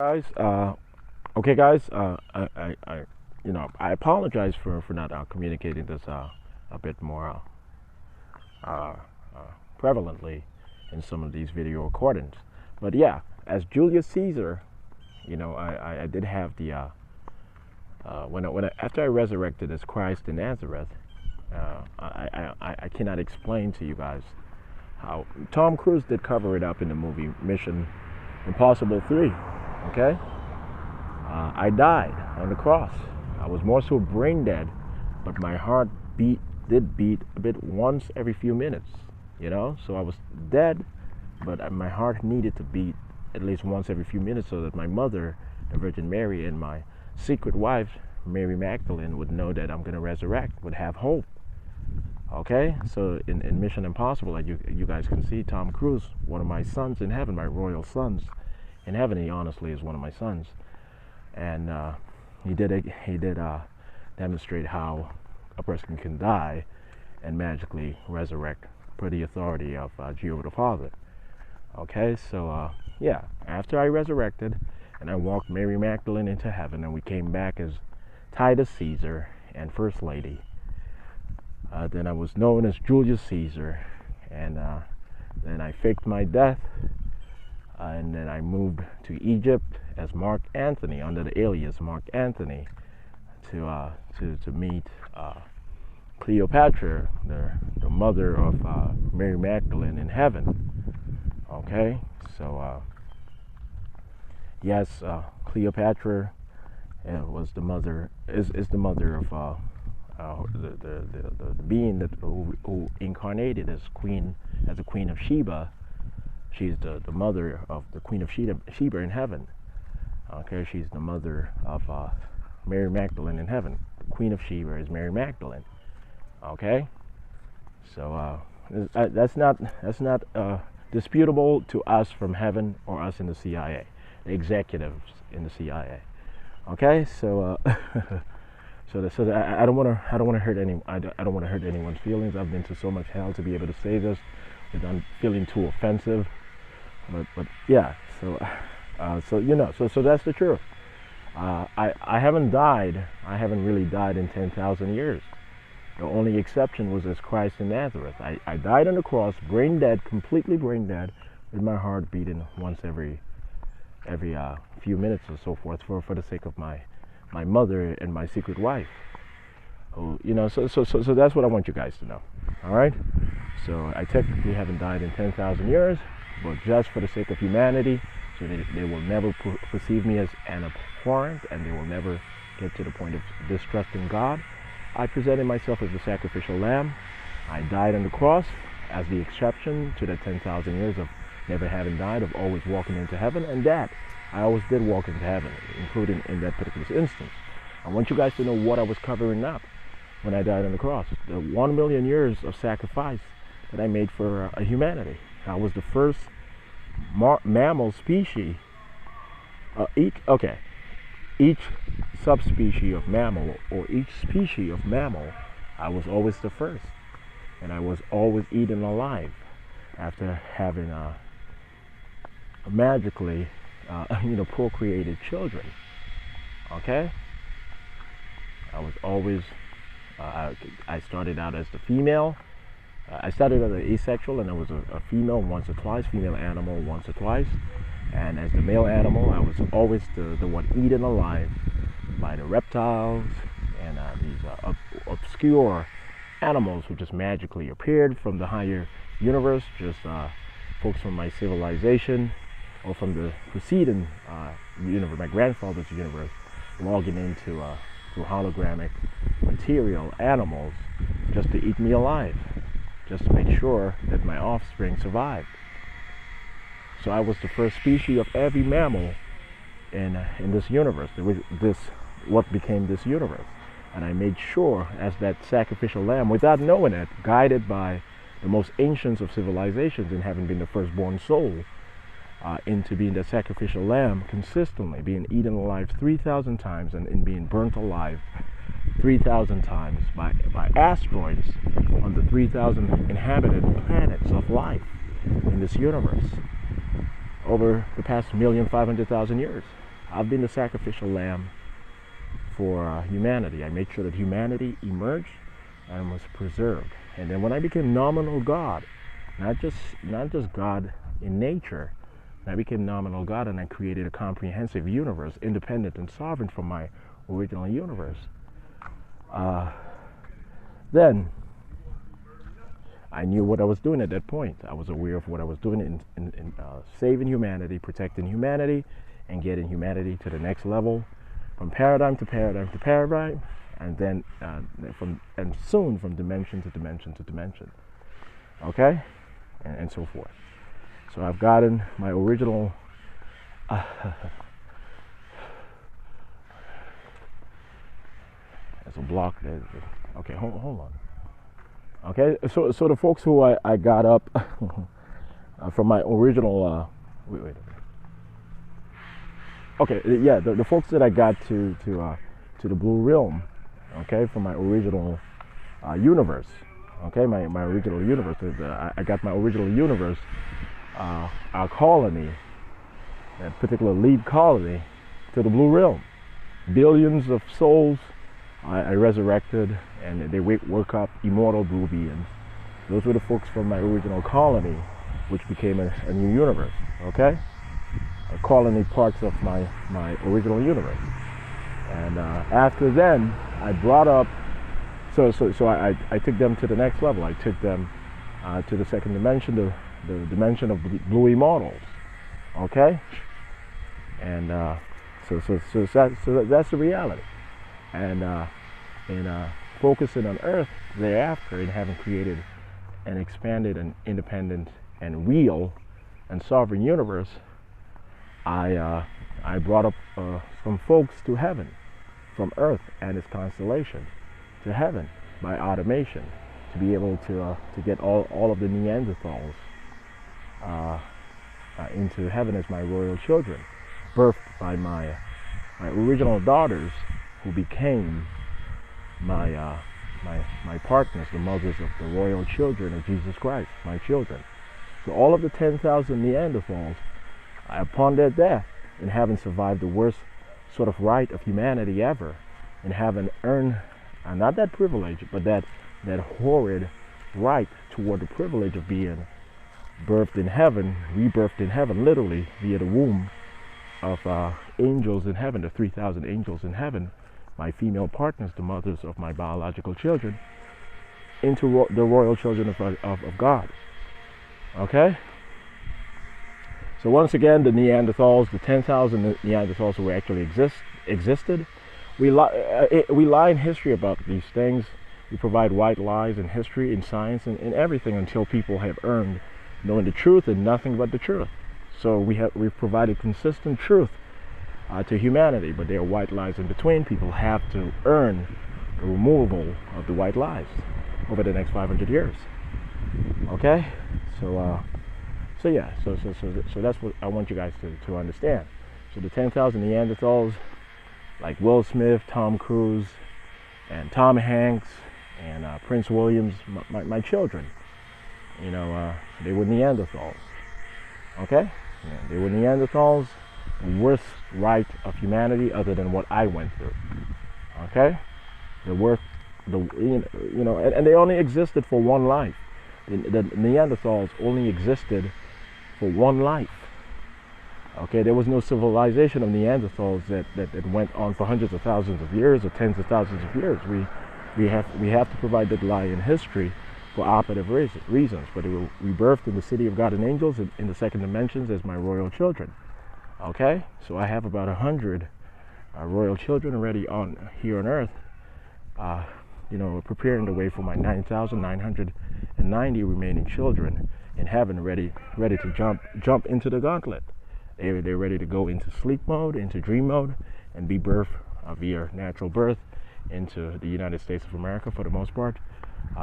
Guys, okay, guys. I apologize for not communicating this a bit more uh, prevalently in some of these video recordings. But yeah, as Julius Caesar, I did have the after I resurrected as Christ in Nazareth, I cannot explain to you guys how Tom Cruise did cover it up in the movie Mission Impossible 3. Okay, I died on the cross. I was more so brain dead, but my heart did beat a bit once every few minutes. So I was dead, but my heart needed to beat at least once every few minutes so that my mother, the Virgin Mary, and my secret wife, Mary Magdalene, would know that I'm going to resurrect, would have hope. Okay, so in Mission Impossible, like you guys can see, Tom Cruise, one of my sons in heaven, my royal sons in heaven, he honestly is one of my sons, and he did demonstrate how a person can die and magically resurrect per the authority of Jehovah the Father. Okay, so yeah, after I resurrected and I walked Mary Magdalene into heaven, and we came back as Titus Caesar and First Lady. Then I was known as Julius Caesar, and then I faked my death, and then I moved to Egypt as Mark Antony under the alias Mark Antony to meet Cleopatra, the mother of Mary Magdalene in heaven. Okay, so yes, Cleopatra was the mother is the mother of the being who incarnated as the Queen of Sheba. She's the mother of the Queen of Sheba in heaven. Okay, she's the mother of Mary Magdalene in heaven. The Queen of Sheba is Mary Magdalene. Okay, so that's not disputable to us from heaven or us in the CIA, the executives in the CIA. Okay, so I don't want to hurt anyone's feelings. I've been to so much hell to be able to say this without feeling too offensive. But yeah, so that's the truth. I haven't died. I haven't really died in 10,000 years. The only exception was as Christ in Nazareth. I died on the cross, brain dead, completely brain dead, with my heart beating once every few minutes or so forth for the sake of my mother and my secret wife. So that's what I want you guys to know. All right. So I technically haven't died in 10,000 years, but just for the sake of humanity, so that they will never perceive me as an abhorrent, and they will never get to the point of distrusting God, I presented myself as the sacrificial lamb. I died on the cross as the exception to the 10,000 years of never having died, of always walking into heaven, and that I always did walk into heaven, including in that particular instance. I want you guys to know what I was covering up when I died on the cross. The 1 million years of sacrifice that I made for humanity. I was the first mammal species. Each subspecies of mammal, or each species of mammal, I was always the first, and I was always eaten alive after having magically procreated children. Okay, I was always I started out as the female. I started as an asexual, and I was a female once or twice, female animal once or twice. And as the male animal, I was always the one eaten alive by the reptiles and these obscure animals who just magically appeared from the higher universe, just folks from my civilization or from the preceding universe, my grandfather's universe, logging into through hologramic material animals just to eat me alive, just to make sure that my offspring survived. So I was the first species of every mammal in this universe, what became this universe. And I made sure, as that sacrificial lamb, without knowing it, guided by the most ancient of civilizations in having been the firstborn soul, into being the sacrificial lamb consistently, being eaten alive 3,000 times and in being burnt alive 3,000 times by asteroids on the 3,000 inhabited planets of life in this universe over the past 1,500,000 years. I've been the sacrificial lamb for humanity. I made sure that humanity emerged and was preserved. And then when I became nominal God, not just God in nature, I became nominal God, and I created a comprehensive universe, independent and sovereign from my original universe. Then I knew what I was doing at that point. I was aware of what I was doing in saving humanity, protecting humanity, and getting humanity to the next level, from paradigm to paradigm to paradigm, and then soon from dimension to dimension to dimension. Okay, and so forth. So I've gotten my original. There's a block there. Okay, hold on. Okay, so the folks who I got up from my original. Wait. Okay, yeah, the folks that I got to the blue realm, okay, from my original universe, okay, my original universe. I got my original universe, our colony, that particular lead colony, to the blue realm. Billions of souls I resurrected, and they woke up immortal blue beings. Those were the folks from my original colony, which became a new universe, okay? Colony parts of my original universe. And after then, I brought up, so I took them to the next level. I took them to the second dimension, the dimension of blue immortals, okay? And so that's the reality. And focusing on Earth thereafter, and having created an expanded and independent and real and sovereign universe, I brought up some folks to heaven, from Earth and its constellation to heaven by automation, to be able to get all of the Neanderthals into heaven as my royal children, birthed by my original daughters, who became my partners, the mothers of the royal children of Jesus Christ, my children. So all of the 10,000 Neanderthals, upon their death, and having survived the worst sort of right of humanity ever, and having earned not that privilege, but that horrid right toward the privilege of being birthed in heaven, rebirthed in heaven, literally via the womb of angels in heaven, the 3,000 angels in heaven, my female partners, the mothers of my biological children, into the royal children of God. Okay? So once again, the Neanderthals, the 10,000 Neanderthals who actually existed, we lie in history about these things. We provide white lies in history, in science, and in everything, until people have earned knowing the truth and nothing but the truth. So we've provided consistent truth to humanity, but there are white lies in between. People have to earn the removal of the white lies over the next 500 years. Okay, so that's what I want you guys to understand. So the 10,000 Neanderthals, like Will Smith, Tom Cruise, and Tom Hanks, and Prince William's, my children, they were Neanderthals. Okay, yeah, they were Neanderthals. The worst right of humanity, other than what I went through. Okay, and they only existed for one life. The Neanderthals only existed for one life. Okay, there was no civilization of Neanderthals that went on for hundreds of thousands of years or tens of thousands of years. We have to provide that lie in history for operative reasons. But they were rebirthed in the city of God and angels in the second dimensions as my royal children. Okay, so I have about 100 royal children already here on Earth, preparing the way for my 9,990 remaining children in heaven, ready to jump into the gauntlet. They're ready to go into sleep mode, into dream mode, and be birthed via natural birth into the United States of America, for the most part,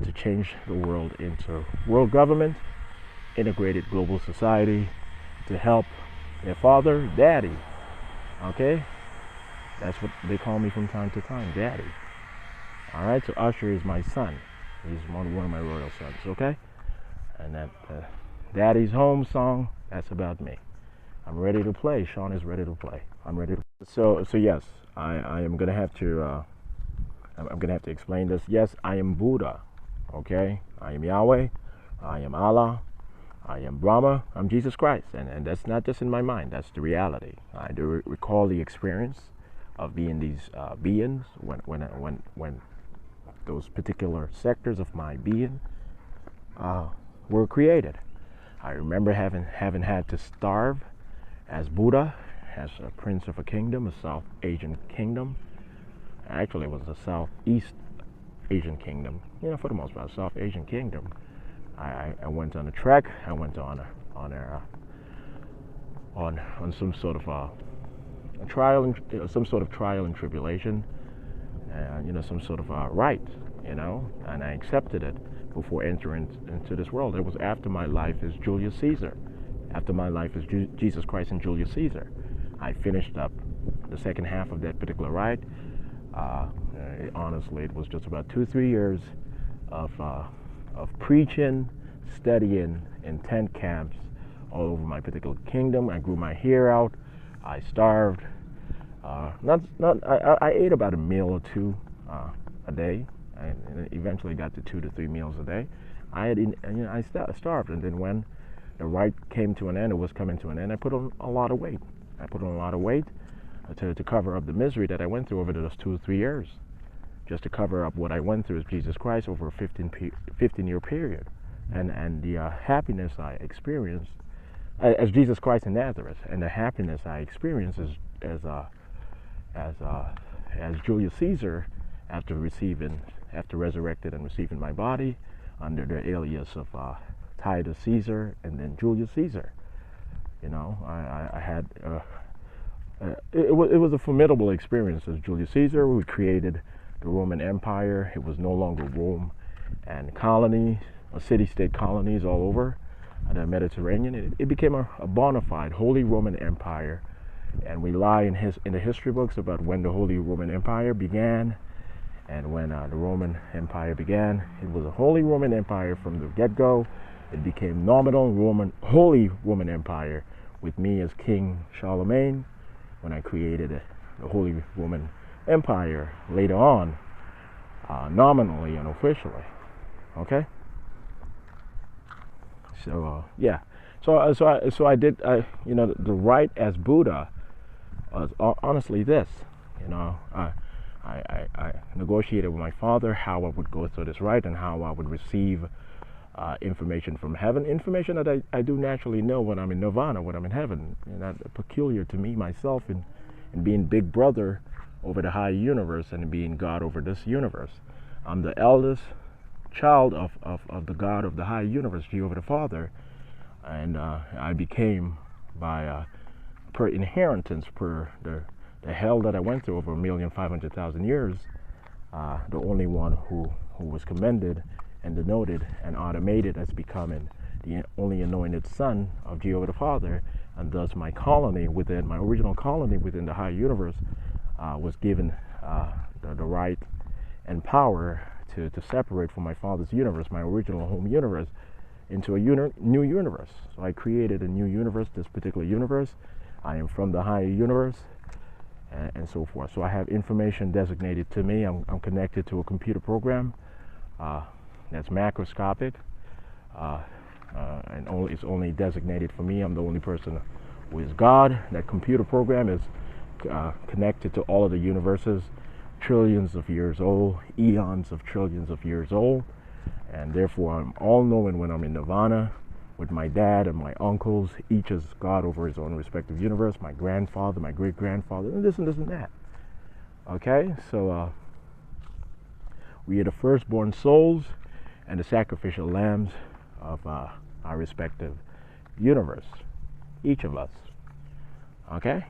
to change the world into world government, integrated global society, to help their father, daddy. Okay, that's what they call me from time to time, daddy. All right, so Usher is my son. He's one of my royal sons. Okay, and that Daddy's Home song, that's about me. I'm ready to play. Shawn is ready to play. I'm ready. So yes, I am gonna have to I'm gonna have to explain this. Yes, I am Buddha. Okay, I am Yahweh. I am Allah. I am Brahma. I'm Jesus Christ, and that's not just in my mind. That's the reality. I do recall the experience of being these beings when those particular sectors of my being were created. I remember having had to starve as Buddha, as a prince of a kingdom, a South Asian kingdom. Actually, it was a Southeast Asian kingdom. You know, for the most part, South Asian kingdom. I went on a trek. I went on some sort of a trial, some sort of trial and tribulation, some sort of right, and I accepted it before entering into this world. It was after my life as Julius Caesar, after my life as Jesus Christ and Julius Caesar. I finished up the second half of that particular rite. Honestly, it was just about 2-3 years of preaching, studying in tent camps all over my particular kingdom. I grew my hair out. I starved. I ate about a meal or two a day. I eventually got to 2 to 3 meals a day. I starved, and then when the rite came to an end, it was coming to an end, I put on a lot of weight. I put on a lot of weight to cover up the misery that I went through over those 2 or 3 years, just to cover up what I went through as Jesus Christ over a 15-year period, and the happiness I experienced as Jesus Christ in Nazareth, and the happiness I experienced as Julius Caesar after resurrected and receiving my body under the alias of Titus Caesar and then Julius Caesar. I had it was a formidable experience as Julius Caesar. We created the Roman Empire. It was no longer Rome and colonies, city-state colonies all over the Mediterranean. It became a bona fide Holy Roman Empire, and we lie in the history books about when the Holy Roman Empire began. And when the Roman Empire began, it was a Holy Roman Empire from the get-go. It became nominal Holy Roman Empire with me as King Charlemagne when I created the Holy Roman Empire later on, nominally and officially. Okay. So yeah. So I did. The rite as Buddha was honestly this. I negotiated with my father how I would go through this rite and how I would receive information from heaven, information that I do naturally know when I'm in nirvana, when I'm in heaven, and that's peculiar to me, myself, in being big brother over the high universe and being God over this universe. I'm the eldest child of the God of the high universe, Jehovah the Father, and I became, by per inheritance, per the hell that I went through over 1,500,000 years, the only one who was commended and denoted and automated as becoming the only anointed son of Jehovah the Father, and thus my original colony within the high universe was given the right and power to separate from my father's universe, my original home universe, into a new universe. So I created a new universe, this particular universe. I am from the higher universe, and so forth. So I have information designated to me. I'm connected to a computer program that's macroscopic, and it's only designated for me. I'm the only person who is God. That computer program is connected to all of the universes, trillions of years old, eons of trillions of years old, and therefore I'm all-knowing when I'm in nirvana with my dad and my uncles. Each is God over his own respective universe, my grandfather, my great-grandfather, and this and this and that. Okay, so we are the firstborn souls and the sacrificial lambs of our respective universe, each of us. Okay,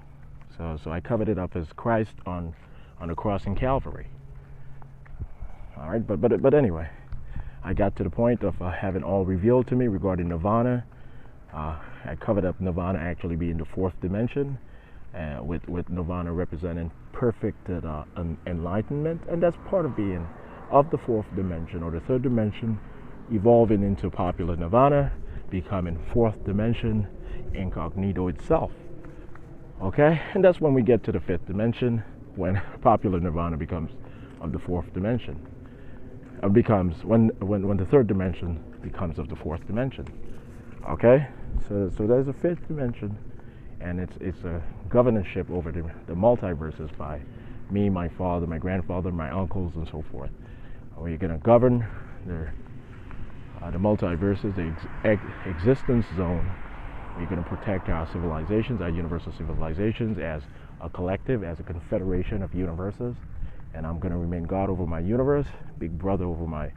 so I covered it up as Christ on the cross in Calvary. All right, but anyway, I got to the point of having all revealed to me regarding nirvana. I covered up nirvana actually being the fourth dimension, with nirvana representing perfect enlightenment, and that's part of being of the fourth dimension or the third dimension, evolving into popular nirvana, becoming fourth dimension incognito itself. Okay, and that's when we get to the fifth dimension, when popular nirvana becomes of the fourth dimension. Becomes when the third dimension becomes of the fourth dimension. Okay, so there's a fifth dimension, and it's a governorship over the multiverses by me, my father, my grandfather, my uncles, and so forth. We're going to govern the multiverses, the existence zone. We're going to protect our civilizations, our universal civilizations, as a collective, as a confederation of universes. And I'm going to remain God over my universe, Big Brother over my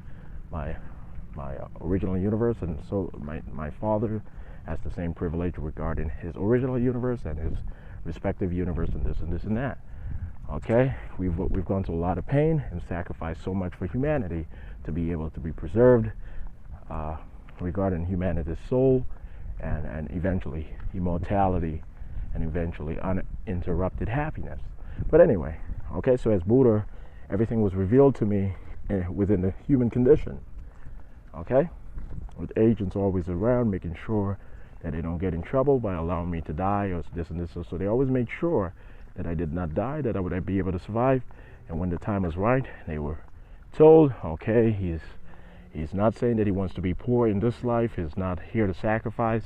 original universe, and so my father has the same privilege regarding his original universe and his respective universe, and this and that. Okay, we've gone through a lot of pain and sacrificed so much for humanity to be able to be preserved regarding humanity's soul and eventually immortality and eventually uninterrupted happiness. But anyway, okay, so as Buddha, everything was revealed to me within the human condition. Okay, with agents always around, making sure that they don't get in trouble by allowing me to die or this and this. So they always made sure that I did not die, that I would be able to survive. And when the time was right, they were told, okay, he's not saying that he wants to be poor in this life. He's not here to sacrifice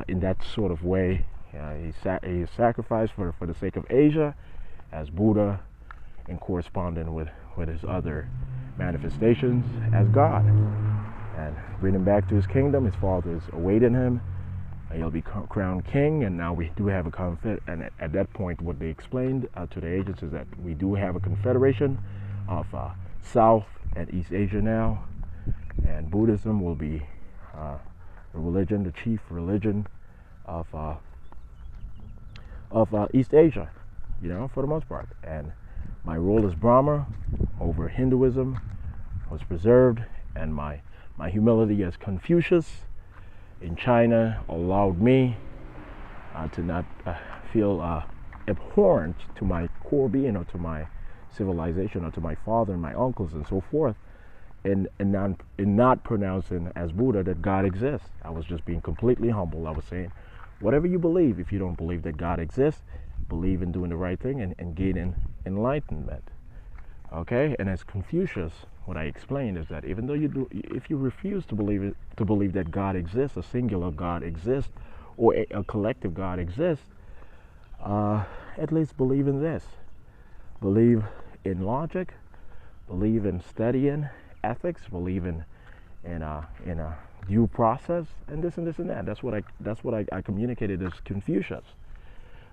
in that sort of way. He sacrificed for the sake of Asia as Buddha, and corresponding with his other manifestations as God. And bring him back to his kingdom. His father is awaiting him. He'll be crowned king, and now we do have a and at that point, what they explained to the agents is that we do have a confederation of South and East Asia now, and Buddhism will be the chief religion of East Asia, for the most part. And my role as Brahma over Hinduism was preserved, and my humility as Confucius in China allowed me to not feel abhorrent to my core being or to my civilization or to my father and my uncles and so forth, in not pronouncing as Buddha that God exists. I was just being completely humble. I was saying, whatever you believe, if you don't believe that God exists, believe in doing the right thing and gaining enlightenment. Okay, and as Confucius, what I explained is that even though if you refuse to believe that God exists, a singular God exists, or a collective God exists, at least believe in this. Believe in logic, believe in studying ethics, believe in a due process, and this and this and that. That's what I communicated as Confucius.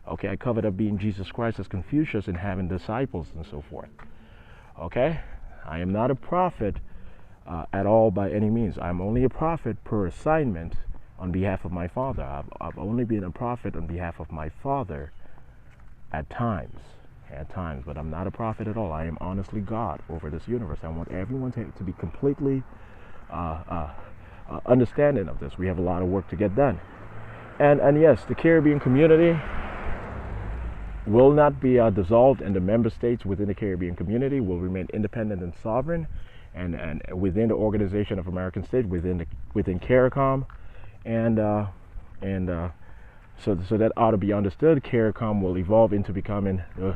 Okay, I covered up being Jesus Christ as Confucius and having disciples and so forth. Okay, I am not a prophet at all by any means. I'm only a prophet per assignment on behalf of my father. I've only been a prophet on behalf of my father at times, but I'm not a prophet at all. I am honestly God over this universe. I want everyone to be completely understanding of this. We have a lot of work to get done. And yes, the Caribbean community will not be dissolved, and the member states within the Caribbean community will remain independent and sovereign, and within the Organization of American States, within CARICOM, and so that ought to be understood. CARICOM will evolve into becoming the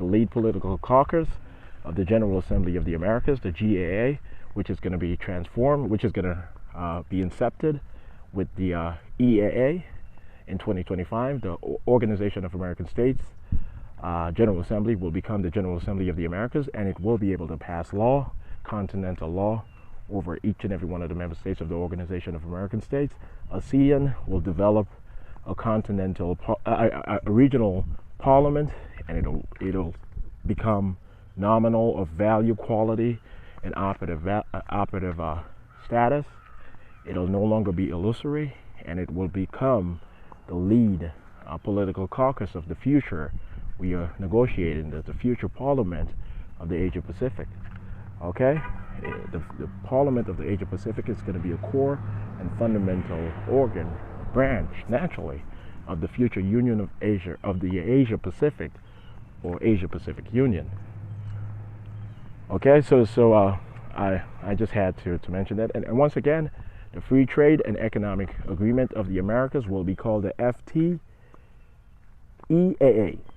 lead political caucus of the General Assembly of the Americas, the GAA, which is going to be transformed, which is going to be incepted with the EAA. In 2025, the Organization of American States General Assembly will become the General Assembly of the Americas, and it will be able to pass law, continental law, over each and every one of the member states of the Organization of American States. ASEAN will develop a continental, a regional parliament, and it'll become nominal of value, quality, and operative status. It'll no longer be illusory, and it will become the lead political caucus of the future. We are negotiating the future parliament of the Asia Pacific. Okay, the parliament of the Asia Pacific is going to be a core and fundamental branch, naturally, of the future Union of Asia, of the Asia Pacific, or Asia Pacific Union. Okay, so I just had to mention that, and once again, the Free Trade and Economic Agreement of the Americas will be called the EAA.